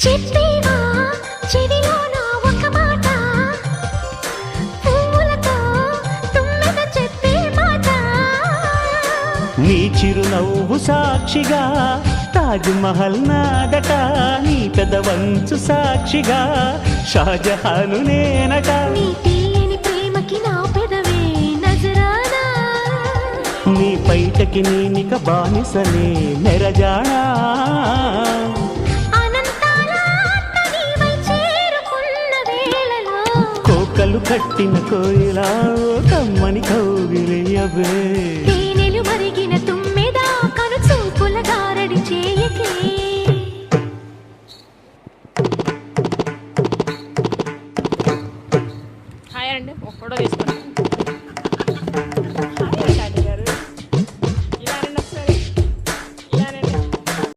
చెప్పేవా చెవిలో నా ఒక మాట, పువ్వులతో తుమ్మెద చెప్పే మాట. నీ చిరునవ్వు సాక్షిగా తాజ్ మహల్ నాదట, నీ పెదవంచు సాక్షిగా షాజహాను నేనట. నీ తీయని ప్రేమకి నా పెదవే నజరానా, నీ పైటకి నేనిక బానిసలే మెరజానా. అనంతాల ఆత్మ నీవై చేరుకున్న వేళలో, కోకలు కట్టిన కోయిలా కమ్మని కౌగిలియవే. తేనెలు మరిగిన తుమ్మెద కను చూపుల గారడి చేయకే.